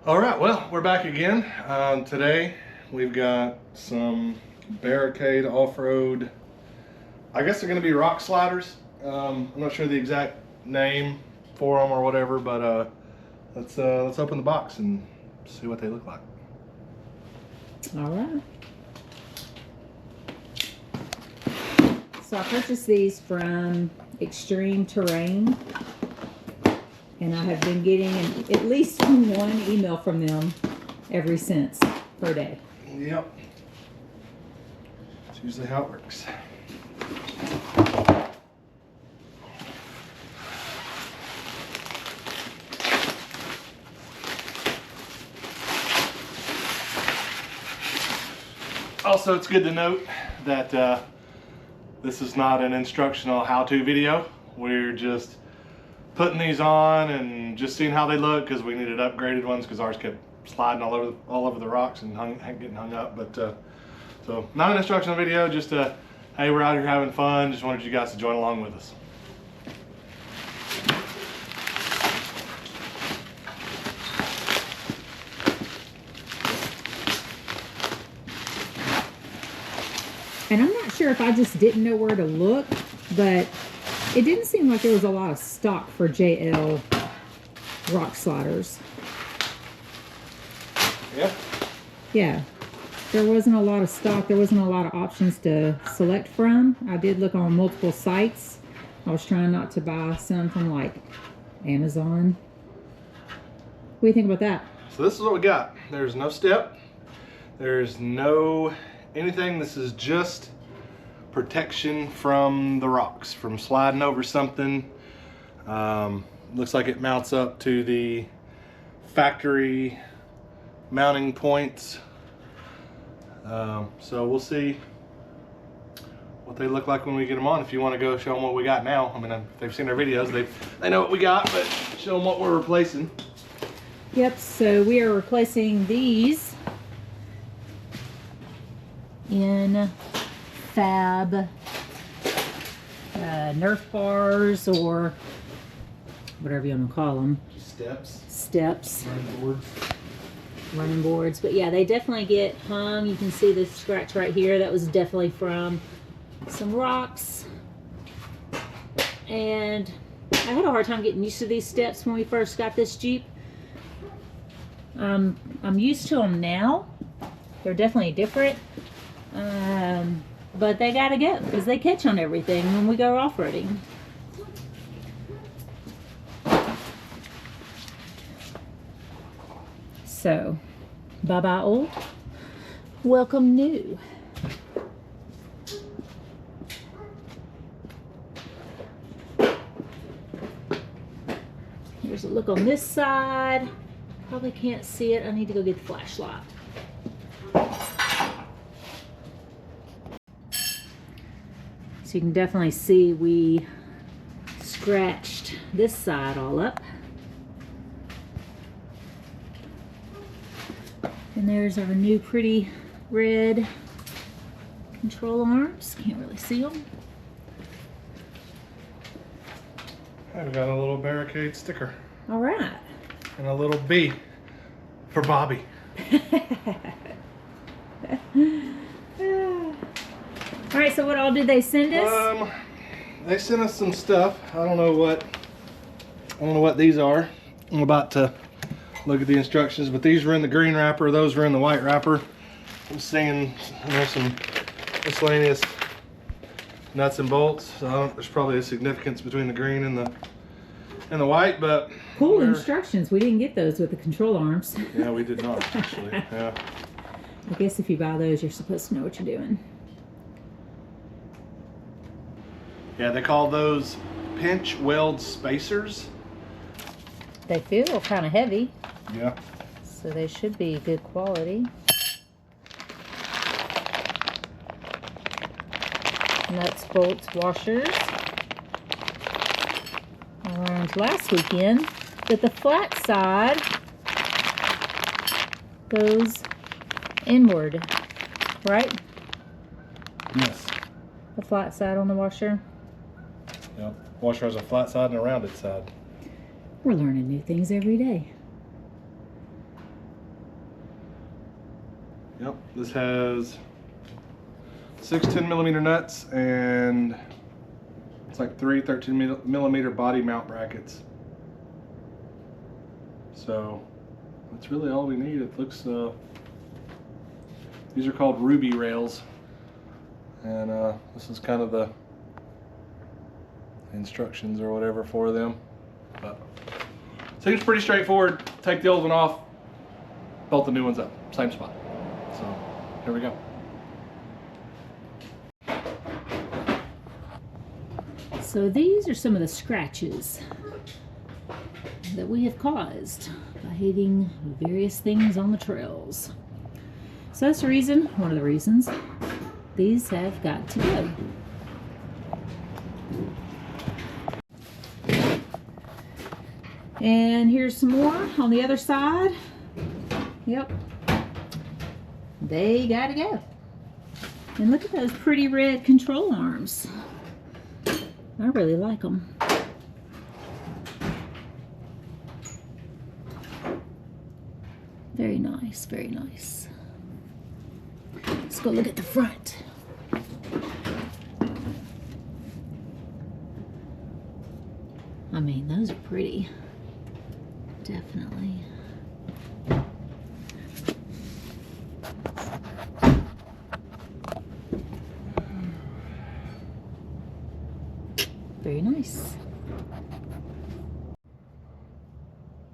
All right, well, we're back again. Today we've got some Barricade off-road, I guess they're going to be rock sliders. I'm not sure the exact name for them or whatever, but let's open the box and see what they look like. All right. So I purchased these from Extreme Terrain, and I have been getting at least one email from them every since per day. Yep. It's usually how it works. Also, it's good to note that this is not an instructional how-to video. We're just putting these on and just seeing how they look because we needed upgraded ones because ours kept sliding all over the rocks and getting hung up. But so not an instructional video, just hey, we're out here having fun. Just wanted you guys to join along with us. And I'm not sure if I just didn't know where to look, but it didn't seem like there was a lot of stock for JL rock sliders. Yeah. Yeah. There wasn't a lot of stock. There wasn't a lot of options to select from. I did look on multiple sites. I was trying not to buy some from like Amazon. What do you think about that? So this is what we got. There's no step. There's no anything. This is just protection from the rocks, from sliding over something. Looks like it mounts up to the factory mounting points. So we'll see what they look like when we get them on. If you want to go show them what we got now. I mean, if they've seen our videos, they know what we got, but show them what we're replacing. Yep, so we are replacing these in Fab Nerf bars, or whatever you want to call them. Steps. Running boards. But yeah, they definitely get hung. You can see this scratch right here. That was definitely from some rocks. And I had a hard time getting used to these steps when we first got this Jeep. I'm used to them now. They're definitely different. But they gotta go because they catch on everything when we go off-roading. So, bye-bye old, welcome new. Here's a look on this side. Probably can't see it. I need to go get the flashlight. So you can definitely see we scratched this side all up. And there's our new pretty red control arms. Can't really see them. I've got a little Barricade sticker. All right. And a little B for Bobby. All right, so what all did they send us? They sent us some stuff. I don't know what these are. I'm about to look at the instructions, but these were in the green wrapper, those were in the white wrapper. I'm seeing some miscellaneous nuts and bolts. So there's probably a significance between the green and the white, but cool instructions. We didn't get those with the control arms. Yeah, we did not actually. Yeah. I guess if you buy those, you're supposed to know what you're doing. Yeah, they call those pinch weld spacers. They feel kind of heavy. Yeah. So they should be good quality. Nuts, bolts, washers. I learned last weekend that the flat side goes inward, right? Yes. The flat side on the washer. Yep. Washer has a flat side and a rounded side. We're learning new things every day. Yep, this has 6 10mm nuts and it's like 3 13mm body mount brackets. So that's really all we need. It looks, these are called Rubi rails, and this is kind of the instructions or whatever for them. But seems pretty straightforward. Take the old one off, bolt the new ones up, same spot. So here we go. So these are some of the scratches that we have caused by hitting various things on the trails. So that's the reason, one of the reasons, these have got to go. And here's some more on the other side. Yep. They gotta go. And look at those pretty red control arms. I really like them. Very nice, very nice. Let's go look at the front. I mean, those are pretty. Definitely. Very nice.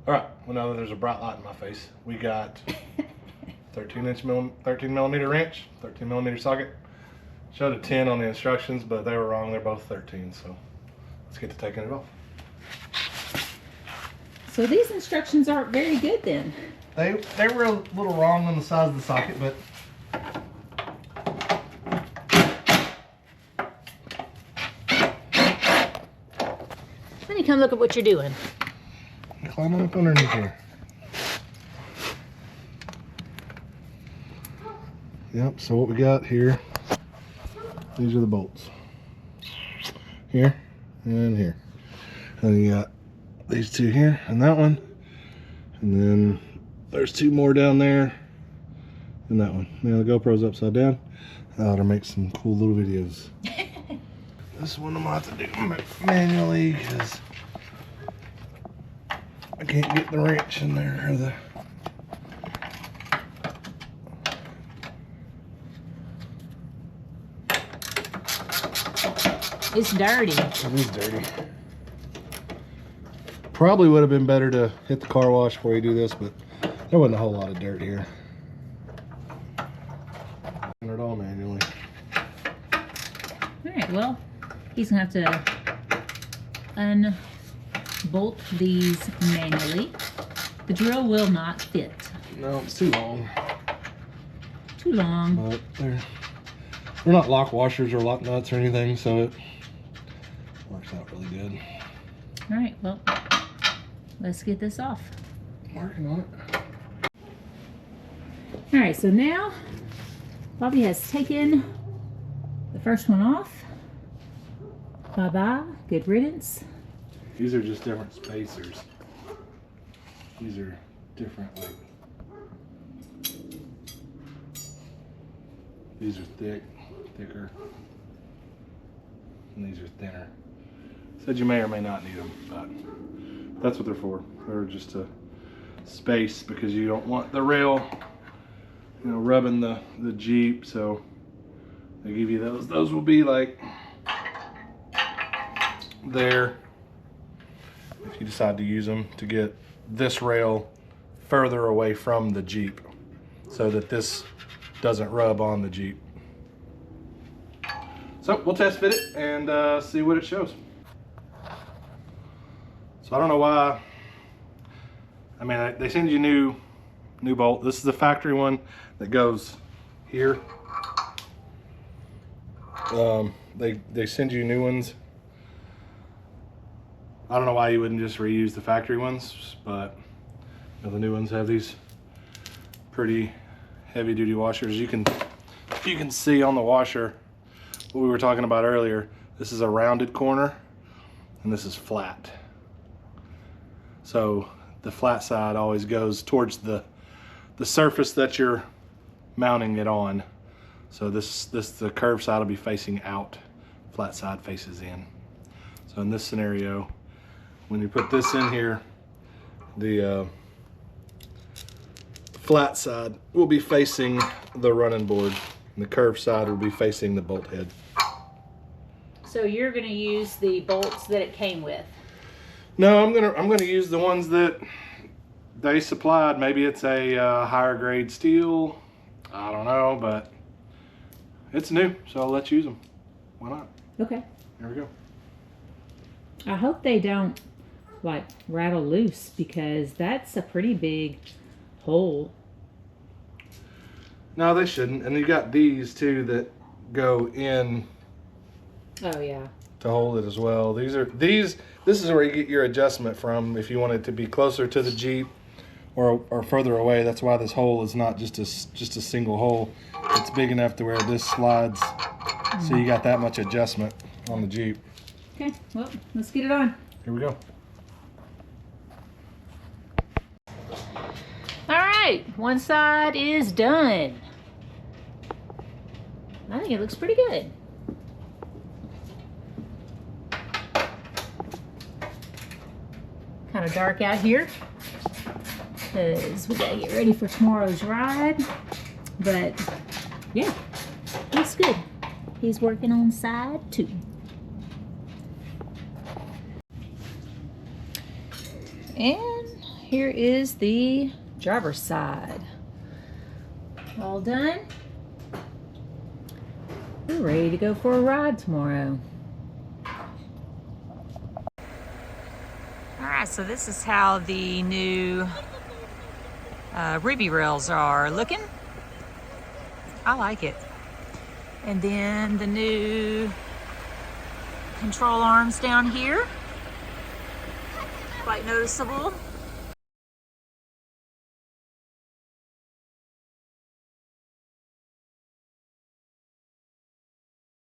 All right, well now that there's a bright light in my face, we got 13mm wrench, 13mm socket. Showed a 10 on the instructions, but they were wrong. They're both 13, so let's get to taking it off. So these instructions aren't very good then. They were a little wrong on the size of the socket, but Let me come look at what you're doing. climb on up underneath here. Yep, so what we got here, these are the bolts. Here and here. And you got these two here and that one. And then there's 2 more down there and that one. Now the GoPro's upside down. I ought to make some cool little videos. This one I'm gonna have to do manually because I can't get the wrench in there or the It's dirty. It is dirty. Probably would have been better to hit the car wash before you do this, but there wasn't a whole lot of dirt here. Doing it all manually. All right, well, he's gonna have to unbolt these manually. The drill will not fit. No, it's too long. Too long. But they're not lock washers or lock nuts or anything, so it works out really good. All right, well, let's get this off. Working on it. All right, so now Bobby has taken the first one off. Bye-bye, good riddance. These are just different spacers. These are different, like, these are thicker, and these are thinner. Said you may or may not need them, but that's what they're for. They're just a space because you don't want the rail, you know, rubbing the Jeep, so they give you those. Those will be like there if you decide to use them to get this rail further away from the Jeep so that this doesn't rub on the Jeep. So we'll test fit it and see what it shows. So I don't know why. I mean, they send you new bolt. This is the factory one that goes here. They send you new ones. I don't know why you wouldn't just reuse the factory ones, but you know, the new ones have these pretty heavy duty washers. You can see on the washer what we were talking about earlier. This is a rounded corner and this is flat. So the flat side always goes towards the surface that you're mounting it on. So the curved side will be facing out, flat side faces in. So in this scenario, when you put this in here, the flat side will be facing the running board, and the curved side will be facing the bolt head. So you're going to use the bolts that it came with? No, I'm gonna use the ones that they supplied. Maybe it's a higher grade steel. I don't know, but it's new, so let's use them. Why not? Okay. There we go. I hope they don't like rattle loose, because that's a pretty big hole. No, they shouldn't. And you got these too that go in. Oh yeah. To hold it as well. This is where you get your adjustment from if you want it to be closer to the Jeep or further away. That's why this hole is not just a single hole. It's big enough to where this slides, so you got that much adjustment on the Jeep. Okay, well, let's get it on. Here we go. All right, one side is done. I think it looks pretty good. Kind of dark out here because we gotta get ready for tomorrow's ride, but yeah, looks good. He's working on side 2. And here is the driver's side. All done. We're ready to go for a ride tomorrow. Alright, so this is how the new Rubi rails are looking. I like it. And then the new control arms down here. Quite noticeable.